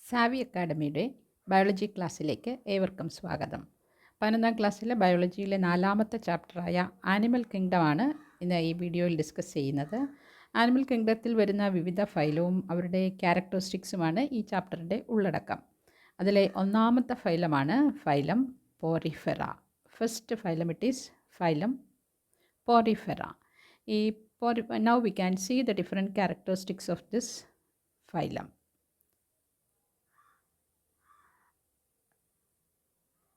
Xavi അക്കാഡമിയുടെ biology ക്ലാസ്സിലേക്ക് ഏവർക്കും സ്വാഗതം. 11ാം ക്ലാസ്സിലെ ബയോളജിയിലെ 4ാമത്തെ ചാപ്റ്ററായ ആനിമൽ കിങ്ഡമാണ് ഇന്ന് ഈ വീഡിയോയിൽ ഡിസ്കസ് ചെയ്യുന്നത്. ആനിമൽ കിങ്ഡത്തിൽ വരുന്ന വിവിധ ഫൈലവും അവരുടെ ക്യാരക്ടറിസ്റ്റിക്സുമാണ് ഈ ചാപ്റ്ററിൻ്റെ ഉള്ളടക്കം. അതിലെ ഒന്നാമത്തെ ഫൈലമാണ് phylum Porifera. First phylum it is phylum Porifera. ഈ now we can see the different characteristics of this phylum.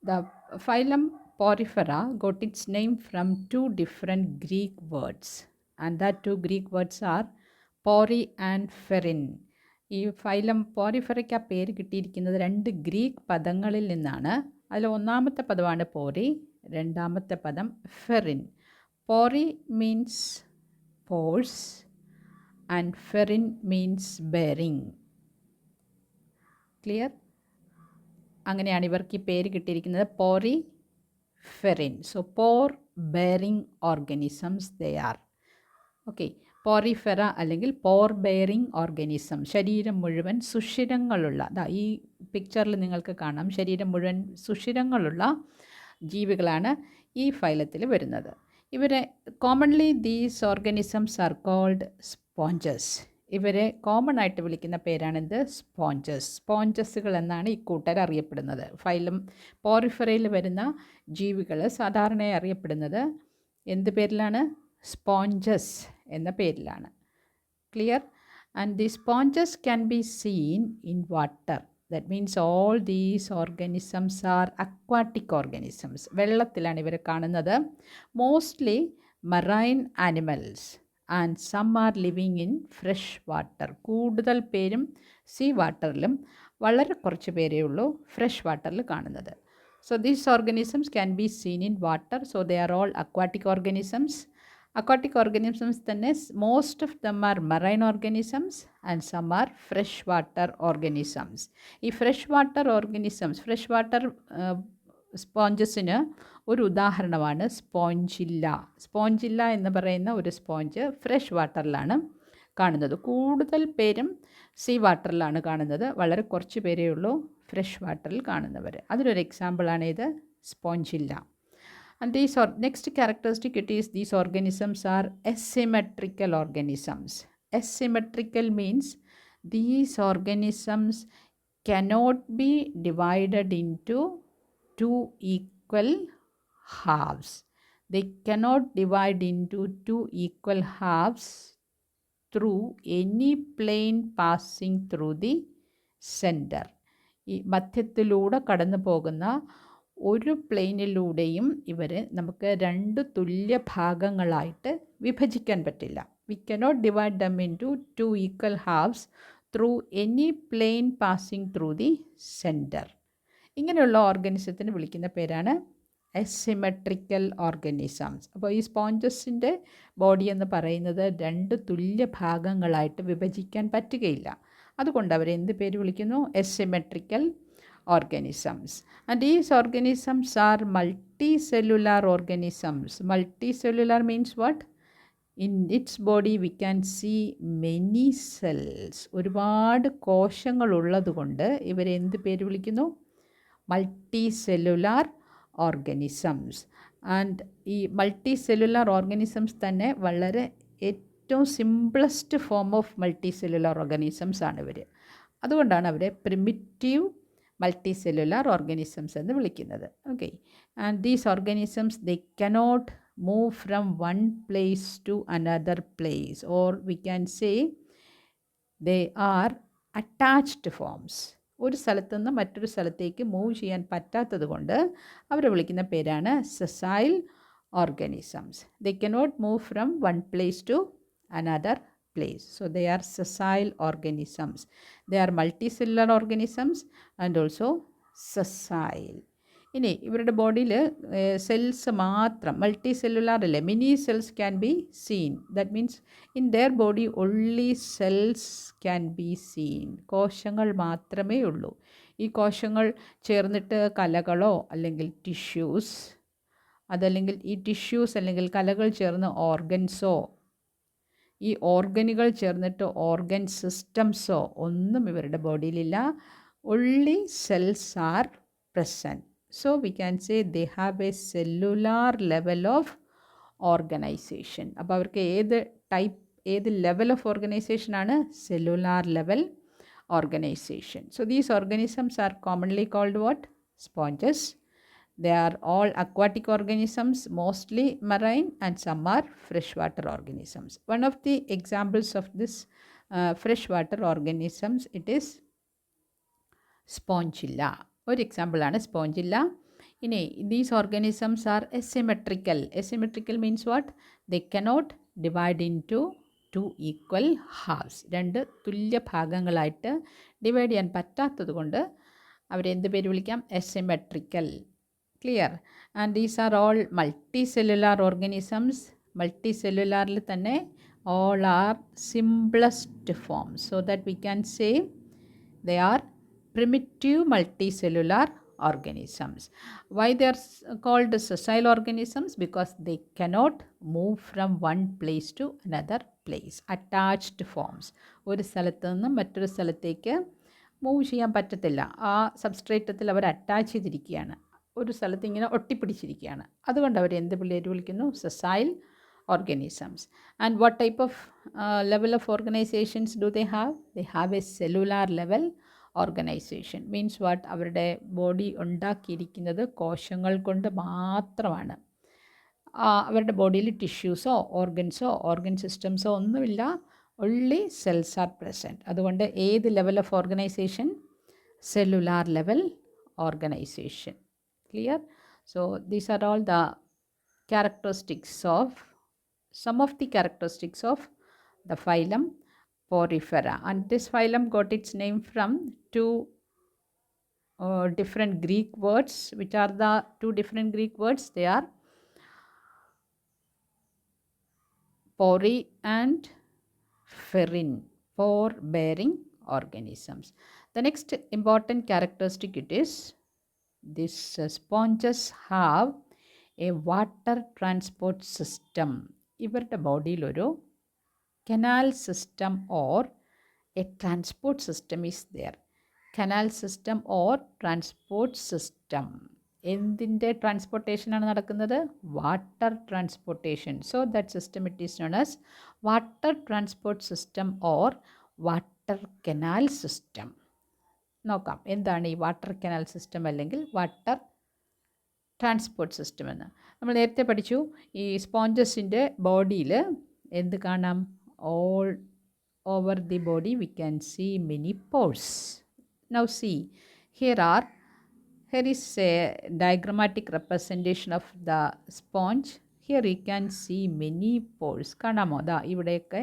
The phylum Porifera got its name from two different Greek words, and that two Greek words are pori and ferin. ഈ phylum പോറിഫെറയ്ക്ക് ആ പേര് കിട്ടിയിരിക്കുന്നത് രണ്ട് Greek പദങ്ങളിൽ നിന്നാണ്. അതിൽ ഒന്നാമത്തെ പദമാണ് പോറി, രണ്ടാമത്തെ പദം ഫെറിൻ. Pori means pores and ferin means bearing. Clear? അങ്ങനെയാണ് ഇവർക്ക് ഈ പേര് കിട്ടിയിരിക്കുന്നത്, പോറി ഫെറിൻ. So pore bearing organisms they are. Okay, Porifera അല്ലെങ്കിൽ പോർ ബെയറിംഗ് ഓർഗാനിസം, ശരീരം മുഴുവൻ സുഷിരങ്ങളുള്ള, ഈ പിക്ചറിൽ നിങ്ങൾക്ക് കാണാം, ശരീരം മുഴുവൻ സുഷിരങ്ങളുള്ള ജീവികളാണ് ഈ ഫൈലത്തിൽ വരുന്നത്. ഇവരെ commonly these organisms are called sponges. ഇവരെ കോമൺ ആയിട്ട് വിളിക്കുന്ന പേരാണിത് സ്പോഞ്ചസ്. സ്പോഞ്ചസുകൾ എന്നാണ് ഈ കൂട്ടർ അറിയപ്പെടുന്നത്. ഫൈലം പോറിഫെറയിൽ വരുന്ന ജീവികൾ സാധാരണയായി അറിയപ്പെടുന്നത് എന്ത് പേരിലാണ്? സ്പോഞ്ചസ് എന്ന പേരിലാണ്. Clear? And the sponges can be seen in water. That means all these organisms are aquatic organisms. വെള്ളത്തിലാണ് ഇവരെ കാണുന്നത്. Mostly marine animals and some are living in fresh water. കൂടുതൽ പേരും സീ വാട്ടറിലും വളരെ കുറച്ച് പേരേ ഉള്ളൂ ഫ്രഷ് വാട്ടറിൽ കാണുന്നത്. So these organisms can be seen in water. So they are all aquatic organisms. Aquatic organisms തന്നെ most of them are marine organisms and some are fresh water organisms. ഈ fresh water organisms, fresh water സ്പോഞ്ചസിന് ഒരു ഉദാഹരണമാണ് Spongilla. Spongilla എന്ന് പറയുന്ന ഒരു sponge fresh വാട്ടറിലാണ് കാണുന്നത്. കൂടുതൽ പേരും സീ വാട്ടറിലാണ് കാണുന്നത്. വളരെ കുറച്ച് പേരേ ഉള്ളൂ ഫ്രഷ് വാട്ടറിൽ കാണുന്നവർ. അതിലൊരു എക്സാമ്പിളാണ് ഇത് Spongilla. And these next characteristic it is these organisms are asymmetrical organisms. Asymmetrical means these organisms cannot be divided into two equal halves. They cannot divide into two equal halves through any plane passing through the center. ഈ മധ്യത്തിലൂടെ കടന്നു പോകുന്ന ഒരു പ്ലെയിനിലൂടെയും ഇവർ നമുക്ക് രണ്ട് തുല്യ ഭാഗങ്ങളായിട്ട് വിഭജിക്കാൻ പറ്റില്ല. We cannot divide them into two equal halves through any plane passing through the centre. ഇങ്ങനെയുള്ള ഓർഗാനിസത്തിന് വിളിക്കുന്ന പേരാണ് അസിമെട്രിക്കൽ ഓർഗാനിസംസ്. അപ്പോൾ ഈ സ്പോഞ്ചസിൻ്റെ ബോഡി എന്ന് പറയുന്നത് രണ്ട് തുല്യ ഭാഗങ്ങളായിട്ട് വിഭജിക്കാൻ പറ്റുകയില്ല. അതുകൊണ്ട് അവരെ എന്ത് പേര് വിളിക്കുന്നു? Asymmetrical organisms. And these organisms are multicellular organisms. Multicellular means what? In its body we can see many cells. ഒരുപാട് കോശങ്ങൾ ഉള്ളതുകൊണ്ട് ഇവരെ എന്ത് പേര് വിളിക്കുന്നു? Multicellular organisms. ആൻഡ് ഈ മൾട്ടിസെല്ലുലാർ ഓർഗാനിസംസ് തന്നെ വളരെ ഏറ്റവും simplest form of multicellular organisms ആണ് ഇവർ. അതുകൊണ്ടാണ് അവരെ പ്രിമിറ്റീവ് മൾട്ടിസെല്ലുലാർ ഓർഗാനിസംസ് എന്ന് വിളിക്കുന്നത്. Okay, and these organisms they cannot move from one place to another place, or we can say they are attached forms. ഒരു സ്ഥലത്തു നിന്ന് മറ്റൊരു സ്ഥലത്തേക്ക് മൂവ് ചെയ്യാൻ പറ്റാത്തത് കൊണ്ട് അവരെ വിളിക്കുന്ന പേരാണ് sessile organisms. They cannot move from one place to another place. So they are sessile organisms. They are multicellular organisms and also sessile. ഇനി ഇവരുടെ ബോഡിയിൽ സെൽസ് മാത്രം, മൾട്ടി സെല്ലുലാർ അല്ലേ, mini cells can be scene. That means in their body only cells can be scene. കോശങ്ങൾ മാത്രമേ ഉള്ളൂ. ഈ കോശങ്ങൾ ചേർന്നിട്ട് കലകളോ അല്ലെങ്കിൽ ടിഷ്യൂസ്, അതല്ലെങ്കിൽ ഈ ടിഷ്യൂസ് അല്ലെങ്കിൽ കലകൾ ചേർന്ന് ഓർഗൻസോ, ഈ ഓർഗനുകൾ ചേർന്നിട്ട് ഓർഗൻ സിസ്റ്റംസോ ഒന്നും ഇവരുടെ ബോഡിയിലില്ല. only cells are present. So we can say they have a cellular level of organization. അപ്പോൾ അവർക്ക് ഏത് ലെവൽ ഓഫ് ഓർഗനൈസേഷൻ ആണ്? Cellular level organization. So these organisms are commonly called what? Sponges. They are all aquatic organisms, mostly marine, and some are freshwater organisms. One of the examples of this freshwater organisms, it is Spongilla. ഒരു എക്സാമ്പിളാണ് Spongilla. ഇനി these organisms are asymmetrical. Asymmetrical means what? They cannot divide into 2 equal halves. 2 തുല്യ ഭാഗങ്ങളായിട്ട് divide ചെയ്യാൻ പറ്റാത്തത് കൊണ്ട് അവരെ എന്ത് പേര് വിളിക്കാം? Asymmetrical. Clear? And these are all multicellular organisms. മൾട്ടി സെല്ലുലാറിൽ തന്നെ all are simplest form, so that we can say they are primitive multicellular organisms. Why they are called sessile organisms? Because they cannot move from one place to another place. Attached forms. ഒരു സ്ഥലത്ത് നിന്ന് മറ്റൊരു സ്ഥലത്തേക്ക് move ചെയ്യാൻ പറ്റത്തില്ല. ആ സബ്സ്ട്രേറ്റത്തിൽ അവർ attach ചെയ്തിരിക്കുകയാണ്, ഒരു സ്ഥലത്ത് ഇങ്ങനെ ഒട്ടിപ്പിടിച്ചിരിക്കുകയാണ്. അതുകൊണ്ട് അവർ എന്ത് പേര് വിളിക്കുന്നു? Sessile organisms. And what type of level of organizations do they have? They have a cellular level organization. Means what? അവരുടെ ബോഡി ഉണ്ടാക്കിയിരിക്കുന്നത് കോശങ്ങൾ കൊണ്ട് മാത്രമാണ്. അവരുടെ ബോഡിയിൽ ടിഷ്യൂസോ ഓർഗൻ സിസ്റ്റംസോ ഒന്നുമില്ല. only cells are present. അതുകൊണ്ട് ഏത് level of organisation? Cellular level organisation. Clear? So these are all the characteristics of some of the characteristics of the phylum Porifera. And this phylum got its name from 2 different Greek words. Which are the 2 different Greek words? They are pori and pherin, pore bearing organisms. The next important characteristic it is, these sponges have a water transport system. ഇവരുടെ ബോഡിയിൽ ഒരു canal system or a transport system is there. Canal system or transport system. എന്തിൻ്റെ ട്രാൻസ്പോർട്ടേഷനാണ് നടക്കുന്നത്? Water transportation. So that system it is known as water transport system or water canal system. നോക്കാം എന്താണ് ഈ water canal system അല്ലെങ്കിൽ water transport system എന്ന്. നമ്മൾ നേരത്തെ പഠിച്ചു, ഈ സ്പോഞ്ചസിൻ്റെ ബോഡിയിൽ എന്ത് കാണാം? All over the body we can see many pores. Now see here is a diagrammatic representation of the sponge. Here you can see many pores. കാണാമോ? ദാ ഇവിടെയൊക്കെ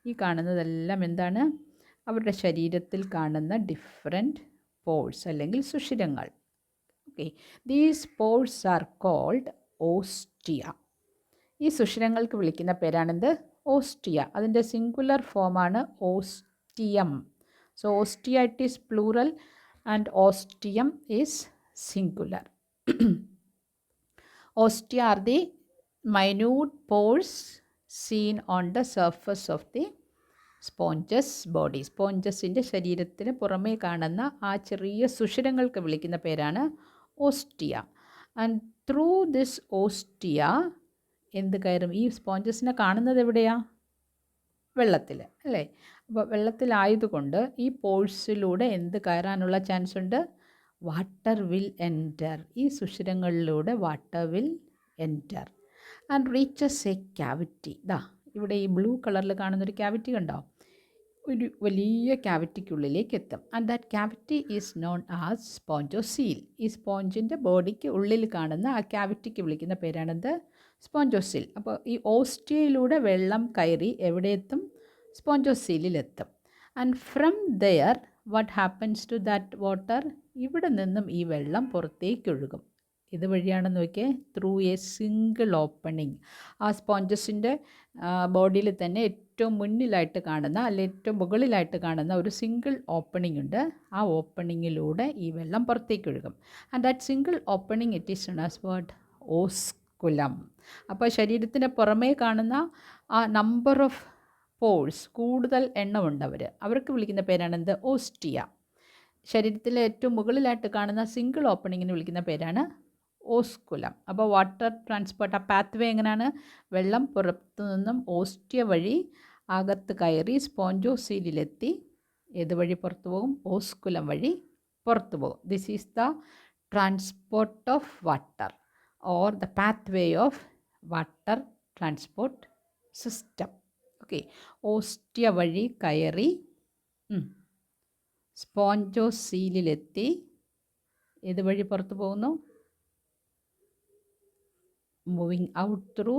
ഈ കാണുന്നതെല്ലാം എന്താണ്? അവരുടെ ശരീരത്തിൽ കാണുന്ന ഡിഫറെൻറ്റ് പോഴ്സ് അല്ലെങ്കിൽ സുഷിരങ്ങൾ. Okay. These pores are called ostia. ഈ സുഷിരങ്ങൾക്ക് വിളിക്കുന്ന പേരാണെന്ത്? ഓസ്റ്റിയ. അതിൻ്റെ സിംഗുലർ ഫോമാണ് ostium. So ostia it is plural and ostium is singular. Ostia are the minute pores seen on the surface of the sponges body. സ്പോഞ്ചസിൻ്റെ ശരീരത്തിന് പുറമേ കാണുന്ന ആ ചെറിയ സുഷിരങ്ങൾക്ക് വിളിക്കുന്ന പേരാണ് ostia. And through this ostia എന്ത് കയറും? ഈ സ്പോഞ്ചസിനെ കാണുന്നത് എവിടെയാണ്? വെള്ളത്തിൽ അല്ലേ? അപ്പോൾ വെള്ളത്തിലായതുകൊണ്ട് ഈ പോഴ്സിലൂടെ എന്ത് കയറാനുള്ള ചാൻസ് ഉണ്ട്? Water will enter. ഈ സുഷിരങ്ങളിലൂടെ water will enter and reaches a cavity. ദാ ഇവിടെ ഈ ബ്ലൂ കളറിൽ കാണുന്നൊരു ക്യാവിറ്റി കണ്ടോ? ഒരു വലിയ ക്യാവിറ്റിക്കുള്ളിലേക്ക് എത്തും. And that cavity is known as spongocoel. ഈ സ്പോഞ്ചിൻ്റെ ബോഡിക്ക് ഉള്ളിൽ കാണുന്ന ആ ക്യാവിറ്റിക്ക് വിളിക്കുന്ന പേരാണെന്ത്? സ്പോഞ്ചോസീൽ. അപ്പോൾ ഈ ഓസ്റ്റിയയിലൂടെ വെള്ളം കയറി എവിടെ എത്തും? സ്പോഞ്ചോസീലിലെത്തും. And from there what happens to that water? ഇവിടെ നിന്നും ഈ വെള്ളം പുറത്തേക്ക് ഒഴുകും. ഇതുവഴിയാണെന്ന് നോക്കിയേ, ത്രൂ എ സിംഗിൾ ഓപ്പണിങ്. ആ സ്പോഞ്ചസിൻ്റെ ബോഡിയിൽ തന്നെ ഏറ്റവും മുന്നിലായിട്ട് കാണുന്ന അല്ലെ ഏറ്റവും മുകളിലായിട്ട് കാണുന്ന ഒരു സിംഗിൾ ഓപ്പണിംഗ് ഉണ്ട്. ആ ഓപ്പണിങ്ങിലൂടെ ഈ വെള്ളം പുറത്തേക്ക് ഒഴുകും. And that single opening it is known as what? Osculum. അപ്പോൾ ശരീരത്തിന് പുറമേ കാണുന്ന ആ നമ്പർ ഓഫ് പോഴ്സ്, കൂടുതൽ എണ്ണമുണ്ടവർക്ക് വിളിക്കുന്ന പേരാണെന്ത്? ഓസ്റ്റിയ. ശരീരത്തിലെ ഏറ്റവും മുകളിലായിട്ട് കാണുന്ന സിംഗിൾ ഓപ്പണിങ്ങിന് വിളിക്കുന്ന പേരാണ് ഓസ്കുലം. അപ്പോൾ വാട്ടർ ട്രാൻസ്പോർട്ട് ആ പാത്വേ എങ്ങനെയാണ്? വെള്ളം പുറത്തു നിന്നും ഓസ്റ്റിയ വഴി അകത്ത് കയറി സ്പോഞ്ചോസീലിലെത്തി ഏത് വഴി പുറത്തു പോകും? ഓസ്കുലം വഴി പുറത്തു പോകും. This is the transport of water or the pathway of water transport system. Okay, ostia വഴി കയറി സ്പോഞ്ചോസീലിലെത്തി ഏത് വഴി പുറത്തു പോകുന്നു? Moving out through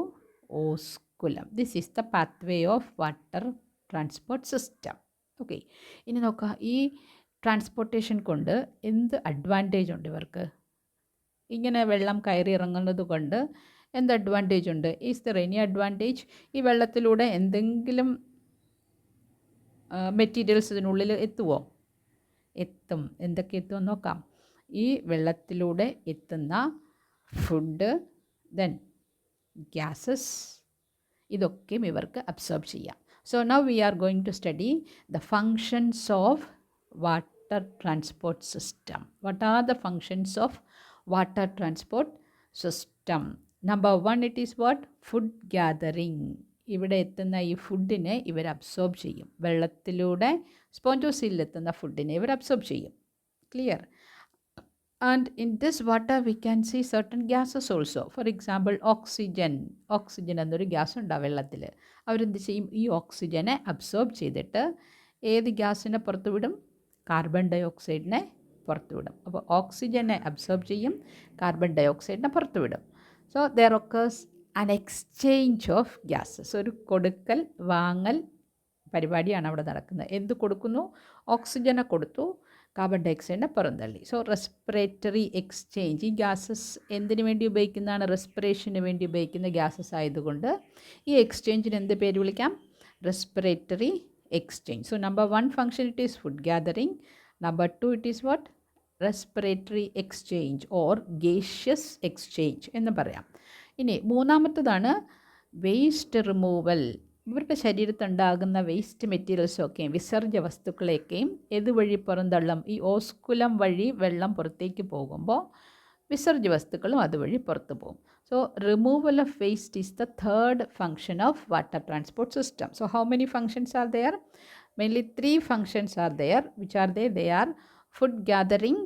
osculum. This is the pathway of water transport system. Okay, ഇനി നോക്കാം, ഈ ട്രാൻസ്പോർട്ടേഷൻ കൊണ്ട് എന്ത് അഡ്വാൻറ്റേജ് ഉണ്ട് ഇവർക്ക്? ഇങ്ങനെ വെള്ളം കയറി ഇറങ്ങുന്നത് കൊണ്ട് എന്ത് അഡ്വാൻറ്റേജ് ഉണ്ട്? Is there any advantage? ഈ വെള്ളത്തിലൂടെ എന്തെങ്കിലും മെറ്റീരിയൽസ് ഇതിനുള്ളിൽ എത്തുമോ? എത്തും. എന്തൊക്കെ എത്തുമെന്ന് നോക്കാം. ഈ വെള്ളത്തിലൂടെ എത്തുന്ന ഫുഡ്, ദെൻ ഗ്യാസസ്, ഇതൊക്കെയും ഇവർക്ക് അബ്സോർബ് ചെയ്യാം. So now we are going to study the functions of water transport system. What are the functions of water transport system? Number 1, it is what? Food gathering. ഇവിടെ എത്തുന്ന ഈ ഫുഡിനെ ഇവർ absorb ചെയ്യും. വെള്ളത്തിലൂടെ സ്പോഞ്ചോസീലിലെത്തുന്ന ഫുഡിനെ ഇവർ അബ്സോർബ് ചെയ്യും. Clear? And in this water we can see certain gases also. For example, oxygen എന്നൊരു ഗ്യാസ് ഉണ്ടാവും വെള്ളത്തിൽ. അവരെന്ത് ചെയ്യും? ഈ ഓക്സിജനെ അബ്സോർബ് ചെയ്തിട്ട് ഏത് ഗ്യാസിനെ പുറത്തുവിടും? കാർബൺ ഡൈ ഓക്സൈഡിനെ പുറത്തുവിടും. അപ്പോൾ ഓക്സിജനെ അബ്സോർബ് ചെയ്യും, കാർബൺ ഡൈ ഓക്സൈഡിനെ പുറത്തുവിടും. So there occurs an exchange of gases. ഒരു കൊടുക്കൽ വാങ്ങൽ പരിപാടിയാണ് അവിടെ നടക്കുന്നത്. എന്ത് കൊടുക്കുന്നു? ഓക്സിജനെ കൊടുത്തു, കാർബൺ ഡൈ ഓക്സൈഡിനെ പുറന്തള്ളി. So respiratory exchange. ഈ ഗ്യാസസ് എന്തിനു വേണ്ടി ഉപയോഗിക്കുന്നതാണ്? റെസ്പിറേഷന് വേണ്ടി ഉപയോഗിക്കുന്ന ഗ്യാസസ് ആയതുകൊണ്ട് ഈ എക്സ്ചേഞ്ചിന് എന്ത് പേര് വിളിക്കാം? Respiratory exchange. So number 1 function it is food gathering. Number 2 it is what? Respiratory exchange or gaseous exchange എന്ന് പറയാം. ഇനി മൂന്നാമത്തതാണ് വേസ്റ്റ് റിമൂവൽ. ഇവരുടെ ശരീരത്തുണ്ടാകുന്ന വേസ്റ്റ് മെറ്റീരിയൽസൊക്കെയും വിസർജ്യ വസ്തുക്കളെയൊക്കെയും ഏതുവഴി പുറന്തള്ളും? ഈ ഓസ്കുലം വഴി വെള്ളം പുറത്തേക്ക് പോകുമ്പോൾ വിസർജ്യ വസ്തുക്കളും അതുവഴി പുറത്തു പോകും. So removal of waste is the third function of water transport system. So how many functions are there? Mainly 3 functions are there. Which are they? They are food gathering,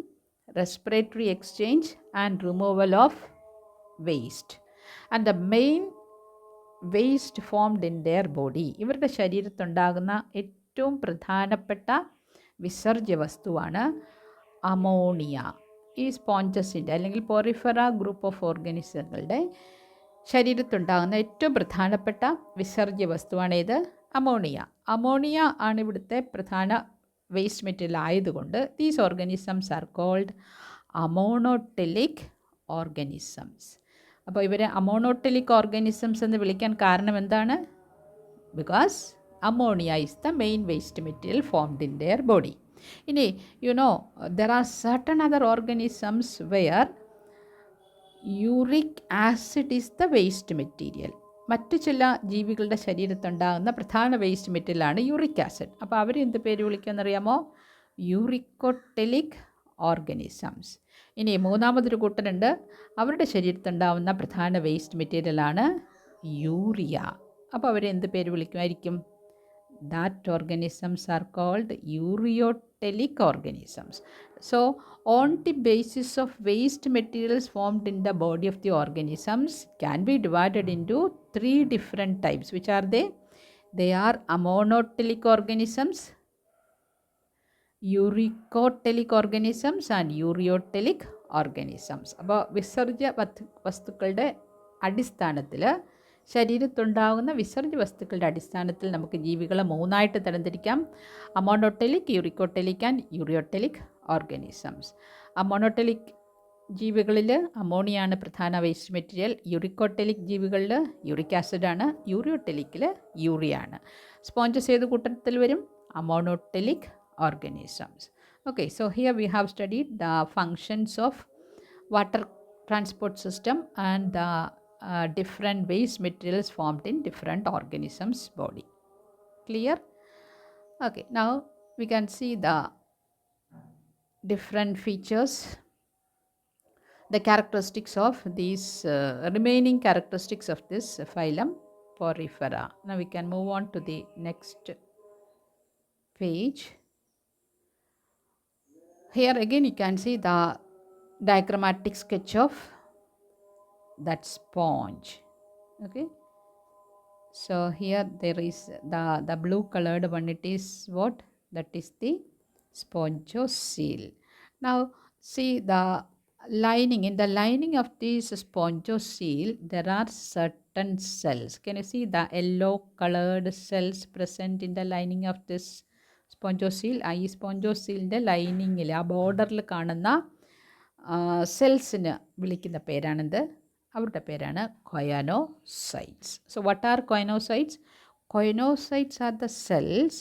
respiratory exchange and removal of waste. And the main waste formed in their body, ഇവരുടെ ശരീരത്തുണ്ടാകുന്ന ഏറ്റവും പ്രധാനപ്പെട്ട വിസർജ്യ വസ്തുവാണ് ammonia. ഈ സ്പോഞ്ചസിൻ്റെ അല്ലെങ്കിൽ Porifera group of ഓർഗാനിസങ്ങളുടെ ശരീരത്തുണ്ടാകുന്ന ഏറ്റവും പ്രധാനപ്പെട്ട വിസർജ്യ വസ്തുവാണ് ഇത്? അമോണിയ. അമോണിയ ആണ് ഇവിടുത്തെ പ്രധാന വേസ്റ്റ് മെറ്റീരിയൽ ആയതുകൊണ്ട് these organisms are called ammonotelic organisms. അപ്പോൾ ഇവരെ അമോണോടെലിക് ഓർഗാനിസംസ് എന്ന് വിളിക്കാൻ കാരണം എന്താണ്? Because ammonia is the main waste material formed in their body. ഇനി there are certain other organisms where uric acid is the waste material. മറ്റു ചില ജീവികളുടെ ശരീരത്തുണ്ടാകുന്ന പ്രധാന വേസ്റ്റ് മെറ്റീരിയലാണ് യൂറിക് ആസിഡ്. അപ്പോൾ അവരെന്ത് പേര് വിളിക്കുമെന്നറിയാമോ? യൂറിക്കോടെലിക് ഓർഗാനിസംസ്. ഇനി മൂന്നാമതൊരു കൂട്ടരുണ്ട്, അവരുടെ ശരീരത്തുണ്ടാകുന്ന പ്രധാന വേസ്റ്റ് മെറ്റീരിയലാണ് യൂറിയ. അപ്പോൾ അവരെന്ത് പേര് വിളിക്കുമായിരിക്കും? That organisms are called ureotelic organisms. So on the basis of waste materials formed in the body of the organisms can be divided into 3 different types. Which are they? They are amonotelic organisms, uricotelic organisms and ureotelic organisms. അപ്പോൾ വിസർജ്യ വസ്തുക്കളുടെ അടിസ്ഥാനത്തിൽ, ശരീരത്തുണ്ടാകുന്ന വിസർജ്യ വസ്തുക്കളുടെ അടിസ്ഥാനത്തിൽ നമുക്ക് ജീവികളെ 3 ആയിട്ട് തരംതിരിക്കാം: ammonotelic, uricotelic and ureotelic organisms. Ammonotelic ജീവികളിൽ അമോണിയാണ് പ്രധാന വേസ്റ്റ് മെറ്റീരിയൽ. യൂറിക്കോടെലിക് ജീവികളിൽ യൂറിക് ആസിഡാണ്. യൂറിയോടെലിക്കിൽ യൂറിയാണ്. സ്പോഞ്ചസ് ഏത് കൂട്ടത്തിൽ വരും? Ammonotelic organisms. Okay, so here we have studied the functions of water transport system and the different waste materials formed in different organisms body. Clear? Okay, now we can see the different features, the characteristics of these remaining characteristics of this phylum Porifera. Now we can move on to the next page. Here again you can see the diagrammatic sketch of that sponge. Okay, so here there is the blue colored one. It is what? That is the spongocele. Now see the lining. In the lining of this spongocele there are certain cells. Can you see the yellow colored cells present in the lining of this spongocele? ഈ സ്പോഞ്ചോസീലിൻ്റെ ലൈനിങ്ങിൽ ആ ബോർഡറിൽ കാണുന്ന സെൽസിന് വിളിക്കുന്ന പേരാണിത്. അവരുടെ പേരാണ് choanocytes. So what are choanocytes? Choanocytes are the cells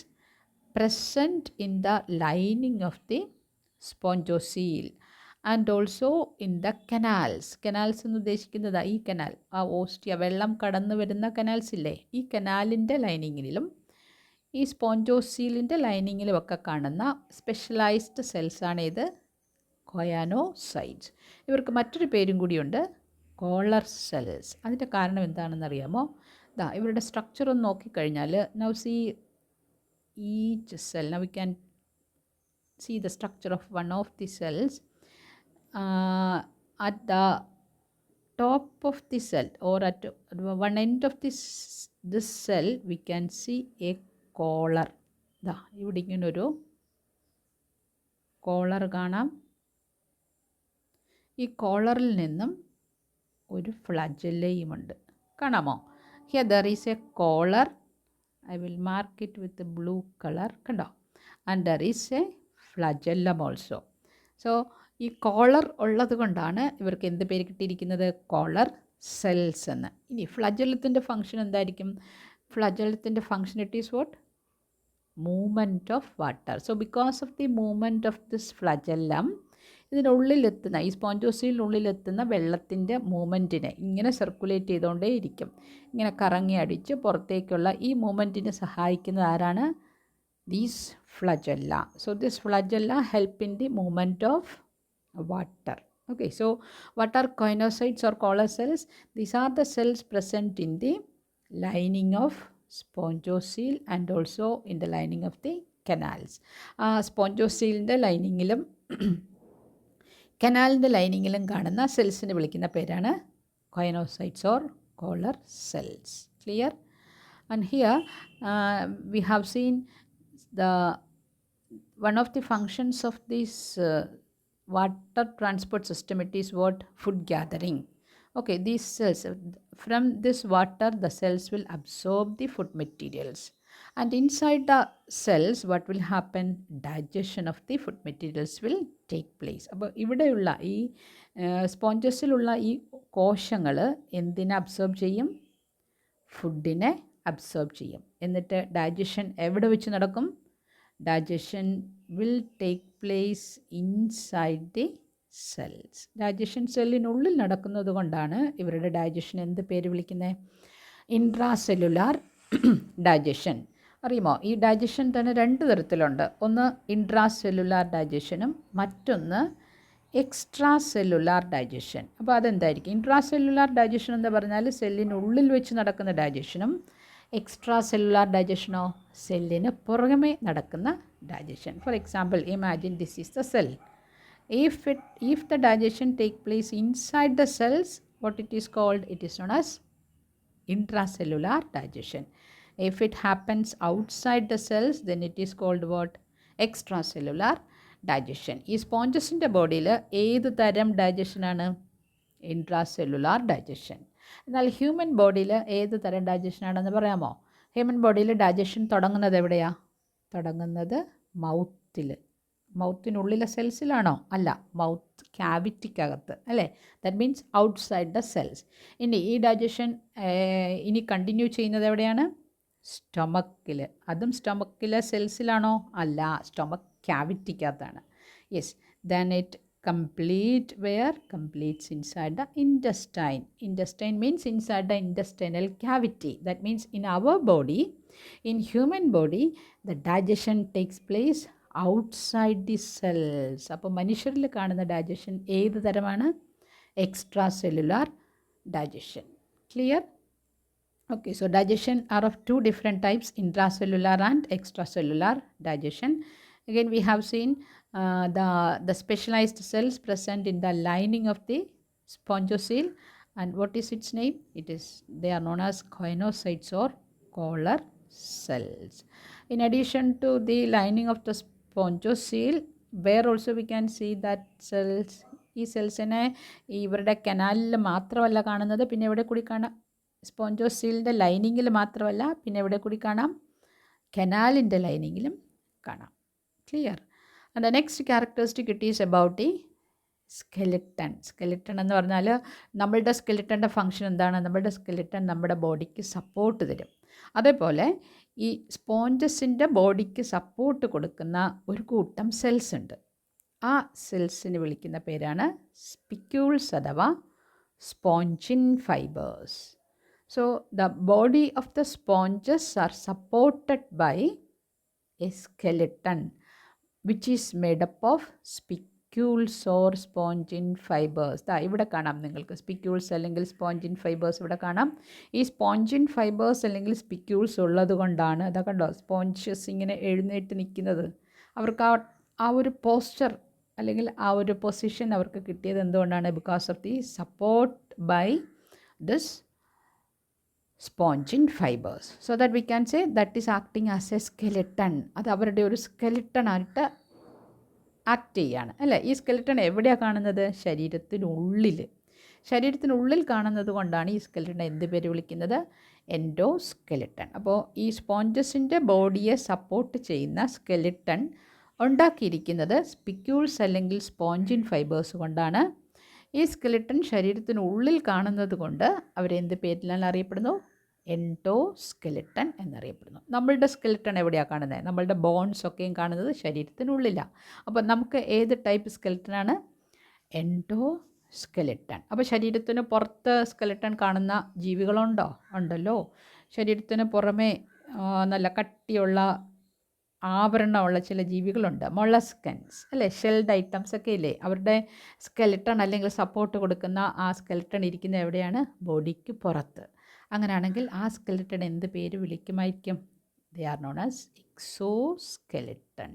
present in the lining of the spongocele and also in the canals. Canals എന്ന് ഉദ്ദേശിക്കുന്നത് ഈ കനാൽ, ആ ഓസ്റ്റിയ വെള്ളം കടന്നു വരുന്ന കനാൽസ് ഇല്ലേ, ഈ കനാലിൻ്റെ ലൈനിങ്ങിലും ഈ സ്പോഞ്ചോസീലിൻ്റെ ലൈനിങ്ങിലും ഒക്കെ കാണുന്ന സ്പെഷ്യലൈസ്ഡ് സെൽസാണ് ഇത് കൊയാനോസൈറ്റ്സ്. ഇവർക്ക് മറ്റൊരു പേരും കൂടിയുണ്ട്, കോളർ സെൽസ്. അതിൻ്റെ കാരണം എന്താണെന്ന് അറിയാമോ? ഇവരുടെ സ്ട്രക്ചർ ഒന്ന് നോക്കിക്കഴിഞ്ഞാൽ now see each cell. Now we can see the structure of one of the cells. At the top of the cell or at one end of this cell we can see a collar. ഇവിടെ ഇങ്ങനൊരു collar കാണാം. ഈ കോളറിൽ നിന്നും ഒരു ഫ്ലജല്ലയുമുണ്ട്. കാണാമോ? Here there is a collar. I will mark it with the blue color. കണ്ടോ? And there is a flagellum also. So ഈ collar ഉള്ളത് കൊണ്ടാണ് ഇവർക്ക് എന്ത് പേര് കിട്ടിയിരിക്കുന്നത്? കോളർ സെൽസ് എന്ന്. ഇനി ഫ്ലജല്ലത്തിൻ്റെ ഫങ്ഷൻ എന്തായിരിക്കും? ഫ്ലജല്ലത്തിൻ്റെ function it is what? Movement of water. So because of the movement of this flagellum, ഇതിനുള്ളിലെത്തുന്ന ഈ സ്പോഞ്ചോസീലിനുള്ളിലെത്തുന്ന വെള്ളത്തിൻ്റെ മൂവ്മെൻറ്റിനെ ഇങ്ങനെ സർക്കുലേറ്റ് ചെയ്തുകൊണ്ടേ ഇരിക്കും. ഇങ്ങനെ കറങ്ങി അടിച്ച് പുറത്തേക്കുള്ള ഈ മൂവ്മെൻറ്റിന് സഹായിക്കുന്നത് ആരാണ്? These flagella. So this flagella help in the movement of water. Okay, so what are coinocytes or collar cells? These are the cells present in the lining of spongocele and also in the lining of the canals. സ്പോഞ്ചോസീലിൻ്റെ ലൈനിങ്ങിലും കനാലിൻ്റെ ലൈനിങ്ങിലും കാണുന്ന സെൽസിനെ വിളിക്കുന്ന പേരാണ് choanocytes or collar cells. Clear? And here we have seen the one of the functions of this water transport system, it is what? Food gathering. Okay, these cells, from this water the cells will absorb the food materials, and inside the cells what will happen? Digestion of the food materials will take place. അപ്പോൾ ഇവിടെയുള്ള ഈ സ്പോഞ്ചസിലുള്ള ഈ കോശങ്ങൾ എന്തിനെ absorb ചെയ്യും? ഫുഡിനെ absorb ചെയ്യും. എന്നിട്ട് ഡൈജഷൻ എവിടെ വെച്ച് നടക്കും? Digestion will take place inside the cells. Digestion സെല്ലിനുള്ളിൽ നടക്കുന്നത് കൊണ്ടാണ് ഇവരുടെ ഡൈജഷൻ എന്ത് പേര് വിളിക്കുന്നത്? Intracellular digestion. അറിയുമോ? ഈ ഡൈജഷൻ തന്നെ രണ്ട് തരത്തിലുണ്ട്. ഒന്ന് ഇൻട്രാസെല്ലുലാർ ഡൈജഷനും മറ്റൊന്ന് എക്സ്ട്രാ സെല്ലുലാർ ഡൈജഷൻ. അപ്പോൾ അതെന്തായിരിക്കും? ഇൻട്രാസെല്ലുലാർ ഡൈജഷൻ എന്ന് പറഞ്ഞാൽ സെല്ലിനുള്ളിൽ വെച്ച് നടക്കുന്ന ഡൈജഷനും എക്സ്ട്രാ സെല്ലുലാർ ഡൈജഷനോ സെല്ലിന് പുറമെ നടക്കുന്ന digestion. For example, imagine this is the cell. If the digestion take place inside the cells, what it is called? It is known as intracellular digestion. If it happens outside the cells, then it is called what? Extracellular digestion. ഈ സ്പോഞ്ചസിൻ്റെ ബോഡിയിൽ ഏത് തരം ഡൈജഷനാണ്? Intracellular digestion. എന്നാൽ human ബോഡിയിൽ ഏത് തരം ഡൈജഷനാണെന്ന് പറയാമോ? ഹ്യൂമൻ ബോഡിയിൽ ഡൈജഷൻ തുടങ്ങുന്നത് എവിടെയാണ്? തുടങ്ങുന്നത് മൗത്തിൽ. മൗത്തിനുള്ളിലെ സെൽസിലാണോ? അല്ല, മൗത്ത് ക്യാവിറ്റിക്കകത്ത്, അല്ലേ? That means outside the cells. ഇനി ഈ ഡൈജഷൻ ഇനി കണ്ടിന്യൂ ചെയ്യുന്നത് എവിടെയാണ്? സ്റ്റൊമക്കിൽ. അതും സ്റ്റൊമക്കിലെ സെൽസിലാണോ? അല്ല, സ്റ്റൊമക്ക് ക്യാവിറ്റിക്കകത്താണ്. Yes, then it complete where? Completes inside the intestine. Intestine means inside the intestinal cavity. That means in our body, in human body, the digestion takes place outside the cells. അപ്പോൾ മനുഷ്യരിൽ കാണുന്ന digestion ഏത് തരമാണ്? Extra cellular digestion. Clear? Okay, so digestion are of two different types, intracellular and extracellular digestion. Again, we have seen the specialized cells present in the lining of the spongocoel. And what is its name? They are known as choanocytes or collar cells. In addition to the lining of the spongocoel, where also we can see that cells, ഈ സെൽസിനെ ഇവരുടെ കനാലിൽ മാത്രമല്ല കാണുന്നത്, പിന്നെ എവിടെ കൂടി കാണാം? സ്പോഞ്ചോസീലിൻ്റെ ലൈനിങ്ങിൽ മാത്രമല്ല, പിന്നെ എവിടെ കൂടി കാണാം? കനാലിൻ്റെ ലൈനിങ്ങിലും കാണാം. Clear? And the next characteristic it is about the skeleton. Skeleton എന്ന് പറഞ്ഞാൽ നമ്മളുടെ സ്കെലിട്ടൻ്റെ ഫങ്ഷൻ എന്താണ്? നമ്മളുടെ സ്കെലിട്ടൺ നമ്മുടെ ബോഡിക്ക് സപ്പോർട്ട് തരും. അതേപോലെ ഈ സ്പോഞ്ചസിൻ്റെ ബോഡിക്ക് സപ്പോർട്ട് കൊടുക്കുന്ന ഒരു കൂട്ടം സെൽസ് ഉണ്ട്. ആ സെൽസിന് വിളിക്കുന്ന പേരാണ് സ്പിക്യൂൾസ് അഥവാ spongin fibres. So the body of the sponges are supported by a skeleton which is made up of spicules or spongin fibres. ഇവിടെ കാണാം നിങ്ങൾക്ക് സ്പിക്യൂൾസ് അല്ലെങ്കിൽ സ്പോഞ്ചിൻ ഫൈബേഴ്സ് ഇവിടെ കാണാം. ഈ സ്പോഞ്ചിൻ ഫൈബേഴ്സ് അല്ലെങ്കിൽ സ്പിക്യൂൾസ് ഉള്ളത് കൊണ്ടാണ് ഇതാ കണ്ടോ സ്പോഞ്ചസ് ഇങ്ങനെ എഴുന്നേറ്റ് നിൽക്കുന്നത്. അവർക്ക് ആ ഒരു പോസ്ചർ അല്ലെങ്കിൽ ആ ഒരു പൊസിഷൻ അവർക്ക് കിട്ടിയത് എന്തുകൊണ്ടാണ്? Because of the support by this spongin fibres. So that we can say that is acting as a skeleton. അത് അവരുടെ ഒരു സ്കെലിട്ടണായിട്ട് ആക്ട് ചെയ്യാണ് അല്ലേ? ഈ സ്കെലിട്ടൺ എവിടെയാണ് കാണുന്നത്? ശരീരത്തിനുള്ളിൽ. ശരീരത്തിനുള്ളിൽ കാണുന്നത് കൊണ്ടാണ് ഈ സ്കെലിട്ടൺ എന്ത് പേര് വിളിക്കുന്നത്? എൻഡോസ്കെലിട്ടൺ. അപ്പോൾ ഈ സ്പോഞ്ചസിൻ്റെ ബോഡിയെ സപ്പോർട്ട് ചെയ്യുന്ന സ്കെലിട്ടൺ ഉണ്ടാക്കിയിരിക്കുന്നത് സ്പിക്യൂൾസ് അല്ലെങ്കിൽ സ്പോഞ്ചിൻ ഫൈബേഴ്സ് കൊണ്ടാണ്. ഈ സ്കെലിട്ടൺ ശരീരത്തിനുള്ളിൽ കാണുന്നത് കൊണ്ട് അവരെന്ത് പേരിലാണ് അറിയപ്പെടുന്നു? എൻഡോസ്കെലിട്ടൺ എന്നറിയപ്പെടുന്നു. നമ്മളുടെ സ്കെലിട്ടൺ എവിടെയാണ് കാണുന്നത്? നമ്മളുടെ ബോൺസ് ഒക്കെയും കാണുന്നത് ശരീരത്തിനുള്ളിലാണ്. അപ്പോൾ നമുക്ക് ഏത് ടൈപ്പ് സ്കെലിട്ടനാണ്? എൻഡോസ്കെലിട്ടൺ. അപ്പോൾ ശരീരത്തിന് പുറത്ത് സ്കെലിട്ടൺ കാണുന്ന ജീവികളുണ്ടോ? ഉണ്ടല്ലോ. ശരീരത്തിന് പുറമേ നല്ല കട്ടിയുള്ള ആവരണമുള്ള ചില ജീവികളുണ്ട്, മൊളസ്കൻസ് അല്ലേ, ഷെൽഡ് ഐറ്റംസ് ഒക്കെ ഇല്ലേ? അവരുടെ സ്കെലിട്ടൺ അല്ലെങ്കിൽ സപ്പോർട്ട് കൊടുക്കുന്ന ആ സ്കെലിട്ടൺ ഇരിക്കുന്ന എവിടെയാണ്? ബോഡിക്ക് പുറത്ത്. അങ്ങനെയാണെങ്കിൽ ആ സ്കെലിട്ടൺ എന്ത് പേര് വിളിക്കുമായിരിക്കും? They are known as exoskeleton.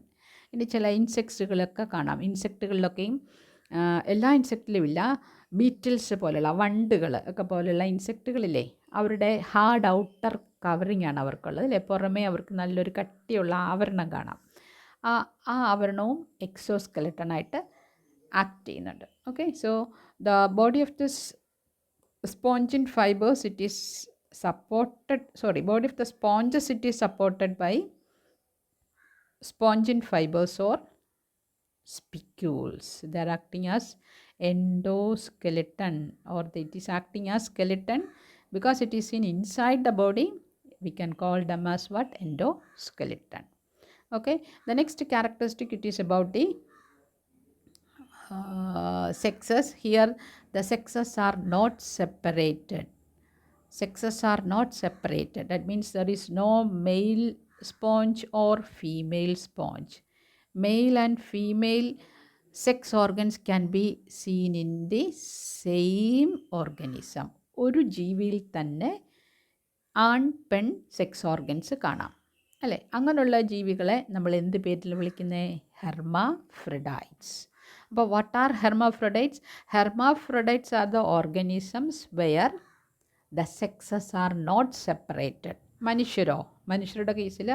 ഇനി ചില ഇൻസെക്ട്സുകളൊക്കെ കാണാം. ഇൻസെക്റ്റുകളിലൊക്കെയും എല്ലാ ഇൻസെക്റ്റിലും ഇല്ല, ബീറ്റിൽസ് പോലെയുള്ള വണ്ടുകൾ ഒക്കെ പോലെയുള്ള ഇൻസെക്റ്റുകളില്ലേ, അവരുടെ ഹാർഡ് ഔട്ടർ കവറിങ് ആണ് അവർക്കുള്ളത് അല്ലേ? പുറമേ അവർക്ക് നല്ലൊരു കട്ടിയുള്ള ആവരണം കാണാം. ആ ആവരണവും എക്സോസ്കെലിട്ടണായിട്ട് ആക്ട് ചെയ്യുന്നുണ്ട്. Okay, so the body of this spongin fibres it is supported body of the sponges it is supported by spongin fibers or spicules. They are acting as endoskeleton, or it is acting as skeleton because it is inside the body. We can call them as what? Endoskeleton. Okay, the next characteristic it is about the sexes. Here the sexes are not separated. Sexes are not separated. That means there is no male sponge or female sponge. Male and female sex organs can be seen in the same organism. ഒരു ജീവിയിൽ തന്നെ ആൺ പെൺ sex organs കാണാം അല്ലേ? അങ്ങനെയുള്ള ജീവികളെ നമ്മൾ എന്ത് പേരിൽ വിളിക്കുന്നത്? ഹെർമാഫ്രഡൈറ്റ്സ്. അപ്പോൾ what are hermaphrodites? Hermaphrodites are the organisms where the sexes are not separated. മനുഷ്യരുടെ കേസിൽ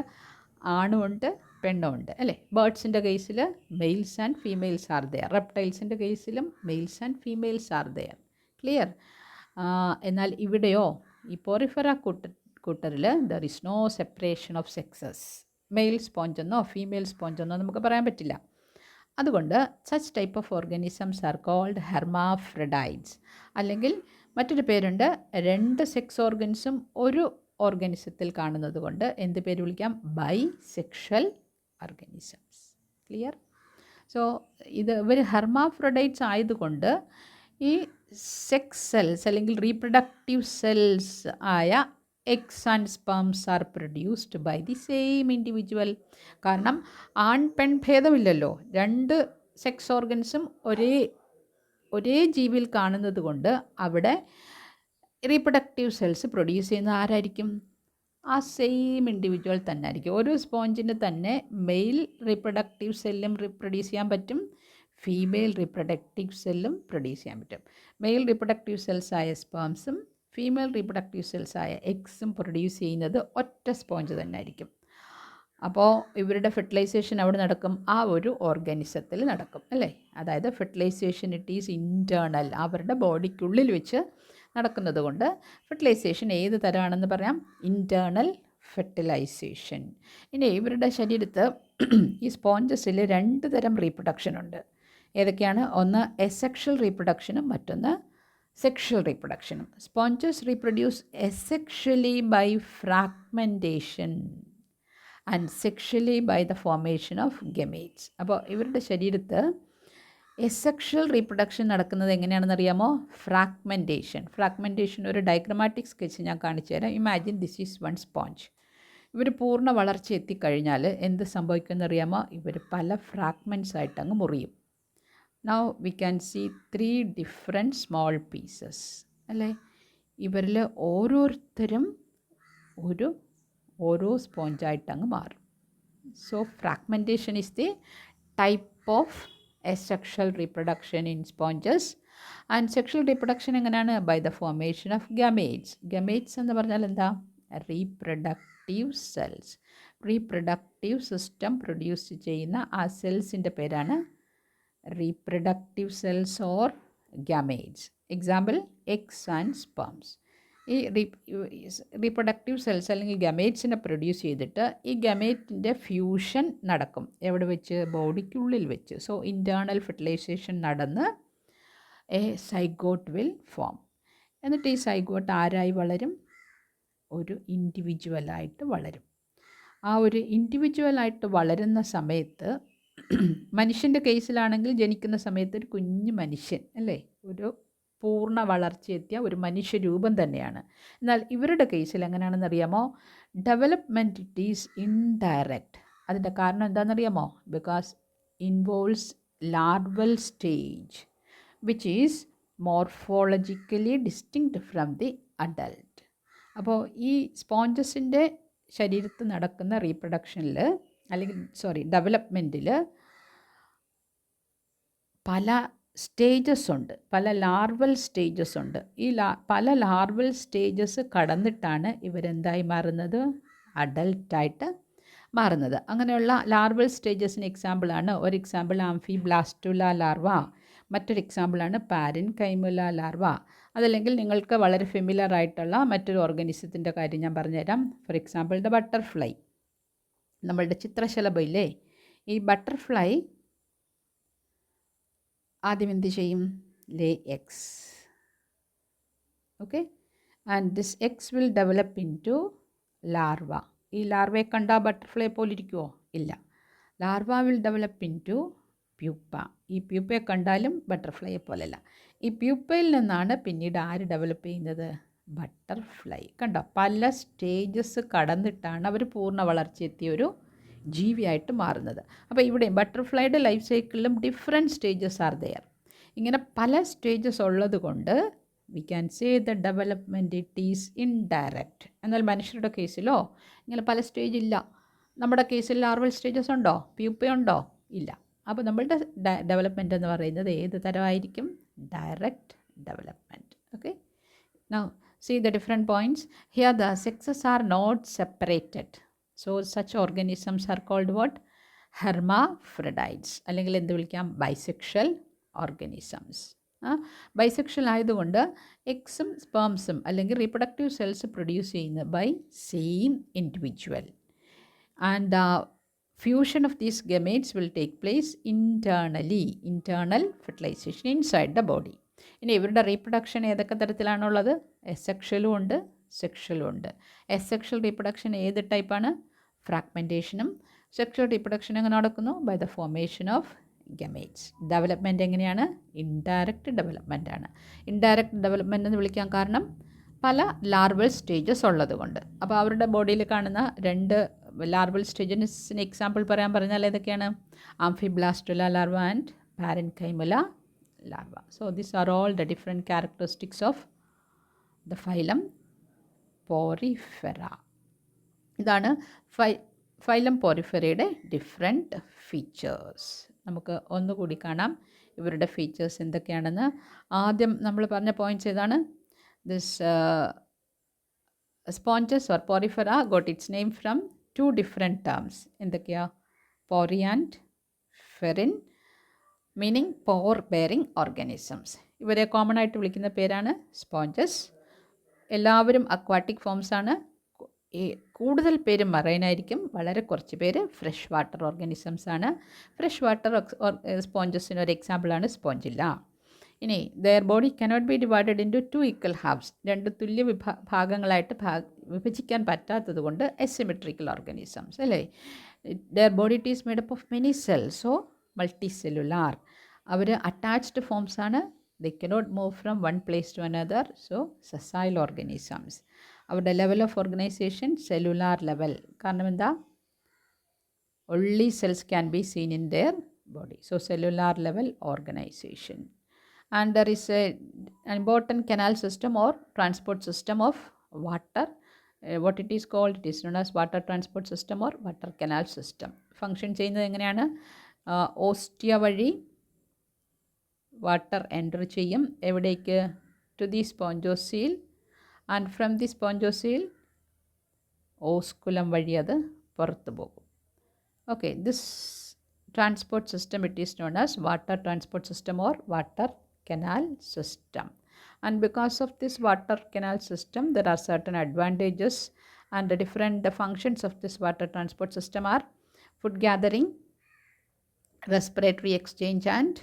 ആണുമുണ്ട് പെണ്ണുമുണ്ട് അല്ലേ? ബേർഡ്സിൻ്റെ കേസിൽ males and females are there. റെപ്റ്റൈൽസിൻ്റെ കേസിലും males and females are there. Clear? എന്നാൽ ഇവിടെയോ ഈ പോറിഫെറ കൂട്ടറിൽ there is no separation of sexes. Male സ്പോഞ്ചെന്നോ ഫീമെയിൽ സ്പോഞ്ചെന്നോ നമുക്ക് പറയാൻ പറ്റില്ല. അതുകൊണ്ട് such type of organisms are called hermaphrodites. അല്ലെങ്കിൽ മറ്റൊരു പേരുണ്ട്, രണ്ട് സെക്സ് ഓർഗൻസും ഒരു ഓർഗനിസത്തിൽ കാണുന്നത് കൊണ്ട് എന്ത് പേര് വിളിക്കാം? Bisexual organisms. ക്ലിയർ? സോ ഇവർ ഹെർമാഫ്രഡൈറ്റ്സ് ആയതുകൊണ്ട് ഈ സെക്സ് സെൽസ് അല്ലെങ്കിൽ റീപ്രൊഡക്റ്റീവ് സെൽസ് ആയ eggs and sperms are produced by the same individual. കാരണം ആൺ പെൺ ഭേദമില്ലല്ലോ, രണ്ട് സെക്സ് ഓർഗൻസും ഒരേ ജീവിയിൽ കാണുന്നത് കൊണ്ട് അവിടെ റീപ്രൊഡക്റ്റീവ് സെൽസ് പ്രൊഡ്യൂസ് ചെയ്യുന്നത് ആരായിരിക്കും? ആ സെയിം ഇൻഡിവിജ്വൽ തന്നെ ആയിരിക്കും. ഒരു സ്പോഞ്ചിന് തന്നെ മെയിൽ റീപ്രൊഡക്റ്റീവ് സെല്ലും പ്രൊഡ്യൂസ് ചെയ്യാൻ പറ്റും, ഫീമെയിൽ റീപ്രൊഡക്റ്റീവ് സെല്ലും പ്രൊഡ്യൂസ് ചെയ്യാൻ പറ്റും. മെയിൽ റീപ്രൊഡക്റ്റീവ് സെൽസായ സ്പേംസും ഫീമെയിൽ റീപ്രൊഡക്റ്റീവ് സെൽസായ എഗ്സും പ്രൊഡ്യൂസ് ചെയ്യുന്നത് ഒറ്റ സ്പോഞ്ച് തന്നെ ആയിരിക്കും. അപ്പോൾ ഇവരുടെ ഫെർട്ടിലൈസേഷൻ അവിടെ നടക്കും, ആ ഒരു ഓർഗാനിസത്തിൽ നടക്കും അല്ലേ. അതായത് ഫെർട്ടിലൈസേഷൻ ഇറ്റ് ഈസ് ഇൻറ്റേർണൽ, അവരുടെ ബോഡിക്കുള്ളിൽ വെച്ച് നടക്കുന്നത് കൊണ്ട് ഫെർട്ടിലൈസേഷൻ ഏത് തരമാണെന്ന് പറയാം? Internal fertilisation. ഇനി ഇവരുടെ ശരീരത്ത് ഈ സ്പോഞ്ചസിൽ 2 തരം റീപ്രൊഡക്ഷൻ ഉണ്ട്. ഏതൊക്കെയാണ്? ഒന്ന് എസെക്ഷൽ റീപ്രൊഡക്ഷനും മറ്റൊന്ന് സെക്ഷൽ റീപ്രൊഡക്ഷനും. Sponges reproduce asexually by fragmentation and sexually by the formation of gametes. അപ്പോൾ ഇവരുടെ ശരീരത്ത് എസെക്ഷൽ റീപ്രൊഡക്ഷൻ നടക്കുന്നത് എങ്ങനെയാണെന്ന് അറിയാമോ? ഫ്രാഗ്മെൻറ്റേഷൻ ഒരു ഡയഗ്രമാറ്റിക് സ്കെച്ച് ഞാൻ കാണിച്ചു തരാം. Imagine this is one sponge. ഇവർ പൂർണ്ണ വളർച്ച എത്തിക്കഴിഞ്ഞാൽ എന്ത് സംഭവിക്കുമെന്നറിയാമോ? ഇവർ പല ഫ്രാഗ്മെൻറ്റ്സ് ആയിട്ട് അങ്ങ് മുറിയും. Now we can see 3 different small pieces അല്ലേ. ഇവരിൽ ഓരോരുത്തരും ഓരോ സ്പോഞ്ചായിട്ട് അങ്ങ് മാറും. So fragmentation is the type of asexual reproduction in sponges. And sexual reproduction എങ്ങനെയാണ്? By the formation of gametes. Gametes എന്ന് പറഞ്ഞാൽ എന്താ? Reproductive cells. Reproductive system produce ചെയ്യുന്ന ആ സെൽസിൻ്റെ പേരാണ് reproductive cells or gametes. Example eggs and sperms. ഈ reproductive cells അല്ലെങ്കിൽ ഗമേറ്റ്സിനെ പ്രൊഡ്യൂസ് ചെയ്തിട്ട് ഈ ഗമേറ്റിൻ്റെ ഫ്യൂഷൻ നടക്കും. എവിടെ വെച്ച്? ബോഡിക്കുള്ളിൽ വെച്ച്. സോ ഇൻറ്റേർണൽ ഫെർട്ടിലൈസേഷൻ നടന്ന് എ സൈഗോട്ട് വിൽ ഫോം. എന്നിട്ട് ഈ സൈഗോട്ട് ആരായി വളരും? ഒരു ഇൻഡിവിജ്വലായിട്ട് വളരും. ആ ഒരു ഇൻഡിവിജ്വലായിട്ട് വളരുന്ന സമയത്ത് മനുഷ്യൻ്റെ കേസിലാണെങ്കിൽ ജനിക്കുന്ന സമയത്ത് ഒരു കുഞ്ഞു മനുഷ്യൻ അല്ലേ, ഒരു പൂർണ്ണ വളർച്ചയെത്തിയ ഒരു മനുഷ്യരൂപം തന്നെയാണ്. എന്നാൽ ഇവരുടെ കേസിൽ എങ്ങനെയാണെന്ന് അറിയാമോ? Development it is indirect. അതിൻ്റെ കാരണം എന്താണെന്നറിയാമോ? Because involves larval stage which is morphologically distinct from the adult. അപ്പോൾ ഈ സ്പോഞ്ചസിൻ്റെ ശരീരത്ത് നടക്കുന്ന റീപ്രൊഡക്ഷനിൽ അല്ലെങ്കിൽ ഡെവലപ്മെൻറ്റിൽ പല സ്റ്റേജസ് ഉണ്ട്, പല ലാർവൽ സ്റ്റേജസ് ഉണ്ട്. ഈ പല ലാർവൽ സ്റ്റേജസ് കടന്നിട്ടാണ് ഇവരെന്തായി മാറുന്നത്? അഡൽട്ടായിട്ട് മാറുന്നത്. അങ്ങനെയുള്ള ലാർവൽ സ്റ്റേജസിന് എക്സാമ്പിളാണ്, ഒരു എക്സാമ്പിൾ ആംഫിബ്ലാസ്റ്റുല ലാർവ, മറ്റൊരു എക്സാമ്പിളാണ് പാരൻകൈമുല ലാർവ. അതല്ലെങ്കിൽ നിങ്ങൾക്ക് വളരെ ഫെമിലർ ആയിട്ടുള്ള മറ്റൊരു ഓർഗാനിസത്തിൻ്റെ കാര്യം ഞാൻ പറഞ്ഞുതരാം. For example the butterfly. നമ്മളുടെ ചിത്രശലഭയില്ലേ, ഈ ബട്ടർഫ്ലൈ ആദ്യം എന്ത് ചെയ്യും? Lay eggs. Okay, and this eggs will develop into larva. ഈ ലാർവയെ കണ്ടാൽ ബട്ടർഫ്ലൈ പോലെ ഇരിക്കുമോ? ഇല്ല. Larva will develop into pupa. ഈ പ്യൂപ്പയെ കണ്ടാലും ബട്ടർഫ്ലൈയെ പോലെയല്ല. ഈ പ്യൂപ്പയിൽ നിന്നാണ് പിന്നീട് ആര് ഡെവലപ്പ് ചെയ്യുന്നത്? ബട്ടർഫ്ലൈ. കണ്ടോ, പല സ്റ്റേജസ് കടന്നിട്ടാണ് അവർ പൂർണ്ണ വളർച്ചയെത്തിയൊരു ജീവിയായിട്ട് മാറുന്നത്. അപ്പോൾ ഇവിടെ ബട്ടർഫ്ലൈയുടെ ലൈഫ് സൈക്കിളിലും ഡിഫറെൻറ്റ് സ്റ്റേജസ് ആർ ദെയർ. ഇങ്ങനെ പല സ്റ്റേജസ് ഉള്ളത് കൊണ്ട് we can say the development it is indirect. എന്നാൽ മനുഷ്യരുടെ കേസിലോ ഇങ്ങനെ പല സ്റ്റേജ് ഇല്ല. നമ്മുടെ കേസിൽ ലാർവൽ സ്റ്റേജസ് ഉണ്ടോ? പ്യൂപ്പയുണ്ടോ? ഇല്ല. അപ്പോൾ നമ്മളുടെ ഡെവലപ്മെൻറ്റ് എന്ന് പറയുന്നത് ഏത് തരമായിരിക്കും? Direct development. Okay, now see the different points. Here the sexes are not separated. So such organisms are called what? Hermaphrodites. അല്ലെങ്കിൽ എന്ത് വിളിക്കാം? Bisexual organisms. ബൈസെക്ഷൽ ആയതുകൊണ്ട് എഗ്സും സ്പേംസും അല്ലെങ്കിൽ റീപ്രൊഡക്റ്റീവ് സെൽസ് പ്രൊഡ്യൂസ് ചെയ്യുന്നത് by same individual. And the fusion of these gametes will take place internally. Internal fertilisation inside the body. ഇനി ഇവരുടെ റീപ്രൊഡക്ഷൻ ഏതൊക്കെ തരത്തിലാണുള്ളത്? എസെക്ഷലും ഉണ്ട്, സെക്ഷലും ഉണ്ട്. എസെക്ഷൽ റീപ്രൊഡക്ഷൻ ഏത് ടൈപ്പാണ്? ഫ്രാഗ്മെൻറ്റേഷനും. സെക്ഷൽ റീപ്രൊഡക്ഷൻ എങ്ങനെ നടക്കുന്നു? By the formation of gametes. Development എങ്ങനെയാണ്? ഇൻഡയറക്റ്റ് ഡെവലപ്മെൻ്റ് ആണ്. ഇൻഡയറക്റ്റ് ഡെവലപ്മെൻ്റ് എന്ന് വിളിക്കാൻ കാരണം പല ലാർവൽ സ്റ്റേജസ് ഉള്ളതുകൊണ്ട്. അപ്പോൾ അവരുടെ ബോഡിയിൽ കാണുന്ന 2 ലാർവൽ സ്റ്റേജസിന് എക്സാമ്പിൾ പറയാൻ പറഞ്ഞാൽ ഏതൊക്കെയാണ്? Amphiblastula larva and parenchymula larva. So these are all the different characteristics of the phylum Porifera. ഇതാണ് ഫൈലം പോറിഫെറയുടെ ഡിഫറെൻറ്റ് ഫീച്ചേഴ്സ്. നമുക്ക് ഒന്നുകൂടി കാണാം ഇവരുടെ ഫീച്ചേഴ്സ് എന്തൊക്കെയാണെന്ന്. ആദ്യം നമ്മൾ പറഞ്ഞ പോയിൻറ്റ്സ് ഏതാണ്? This sponges or porifera got its name from 2 different terms. എന്തൊക്കെയാ? pori and ferrin, meaning pore bearing organisms. ഇവരെ കോമൺ ആയിട്ട് വിളിക്കുന്ന പേരാണ് സ്പോഞ്ചസ്. എല്ലാവരും അക്വാട്ടിക് ഫോംസ് ആണ്. കൂടുതൽ പേര് മറൈനായിരിക്കും, വളരെ കുറച്ച് പേര് ഫ്രഷ് വാട്ടർ ഓർഗാനിസംസ് ആണ്. ഫ്രഷ് വാട്ടർ സ്പോഞ്ചസിന് ഒരു എക്സാമ്പിളാണ് സ്പോഞ്ചില്ല. ഇനി their body cannot be divided into 2 equal halves. 2 തുല്യ ഭാഗങ്ങളായിട്ട് വിഭജിക്കാൻ പറ്റാത്തത് കൊണ്ട് അസിമെട്രിക്കൽ ഓർഗാനിസംസ് അല്ലേ. Their body it is made up of many cells, so multicellular. അവർ അറ്റാച്ച്ഡ് ഫോംസ് ആണ്. They cannot move from one place to another, so sessile organisms. അവരുടെ level of organisation cellular level. കാരണം എന്താ? only cells can be seen in their body, so cellular level organization. And there is an important canal system or transport system of water. What it is called? It is known as water transport system or water canal system. Function ചെയ്യുന്നത് എങ്ങനെയാണ്? Ostia വഴി water enter ചെയ്യും. എവിടേക്ക്? To the spongocoel, and from the spongocoel osculum വഴി അത് പുറത്തു പോകും. Okay, this transport system, it is known as water transport system or water canal system. And because of this water canal system, there are certain advantages, and the different functions of this water transport system are food gathering, respiratory exchange, and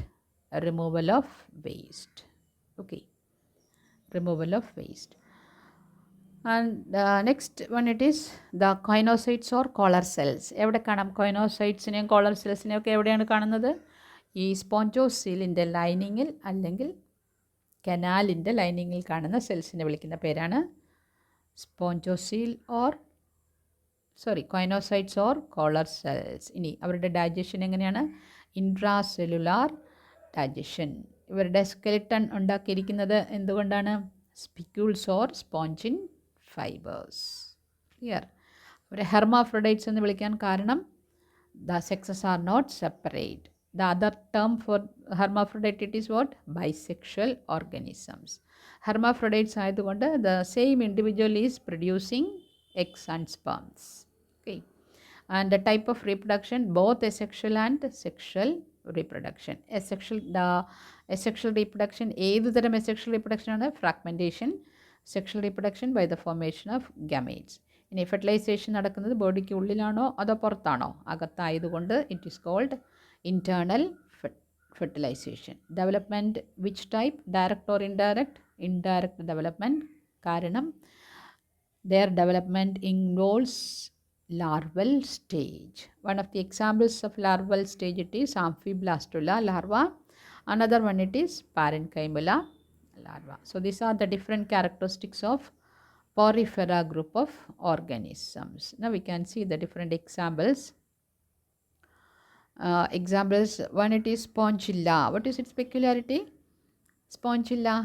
removal of waste. Okay, removal of waste. And next one, it is the coinocytes or collar cells. എവിടെ കാണാം കോയിനോസൈറ്റ്സിനെയും collar സെൽസിനെയും ഒക്കെ? എവിടെയാണ് കാണുന്നത്? ഈ സ്പോഞ്ചോസീലിൻ്റെ ലൈനിങ്ങിൽ അല്ലെങ്കിൽ കനാലിൻ്റെ ലൈനിങ്ങിൽ കാണുന്ന സെൽസിനെ വിളിക്കുന്ന പേരാണ് spongocoel or choanocytes or collar cells. ഇനി അവരുടെ ഡൈജഷൻ എങ്ങനെയാണ്? Intracellular digestion. ഇവരുടെ സ്കെലിട്ടൺ ഉണ്ടാക്കിയിരിക്കുന്നത് എന്തുകൊണ്ടാണ്? Spicules or spongin fibres. Clear? അവരെ ഹെർമാഫ്രോഡൈറ്റ്സ് എന്ന് വിളിക്കാൻ കാരണം the sexes are not separate. The other term for hermaphrodite it is what? Bisexual organisms. Hermaphrodites ആയതുകൊണ്ട് the same individual is producing eggs and sperms. Okay, and the type of reproduction, both asexual and sexual reproduction. Asexual reproduction, ഏത് തരം asexual reproduction ആണ്? Fragmentation. Sexual reproduction by the formation of gametes. ഇനി fertilisation നടക്കുന്നത് ബോഡിക്ക് ഉള്ളിലാണോ അതോ പുറത്താണോ? അകത്തായതുകൊണ്ട് it is called internal fertilization. Development, which type? Direct or indirect? Indirect development. കാരണം their development involves larval stage. One of the examples of larval stage, it is Amphiblastula larva. Another one, it is Parenchyma larva. So these are the different characteristics of Porifera group of organisms. Now we can see the different examples. Examples, one, it is Spongilla. What is its peculiarity? Spongilla,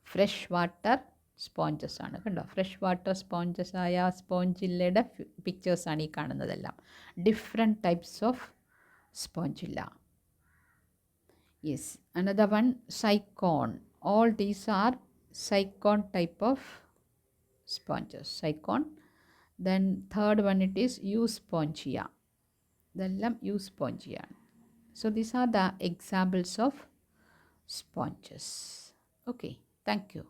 fresh water sponges ആണ്. കണ്ടോ? Fresh water sponges ആയ സ്പോഞ്ചില്ലയുടെ പിക്ചേഴ്സാണ് ഈ കാണുന്നതെല്ലാം. Different types of Spongilla. Yes, another one Sycon. All these are Sycon type of sponges. Sycon. Then third one, it is Euspongia. ഇതെല്ലാം യൂസ്പോഞ്ചിയാണ്. So these are the examples of sponges. Okay, thank U.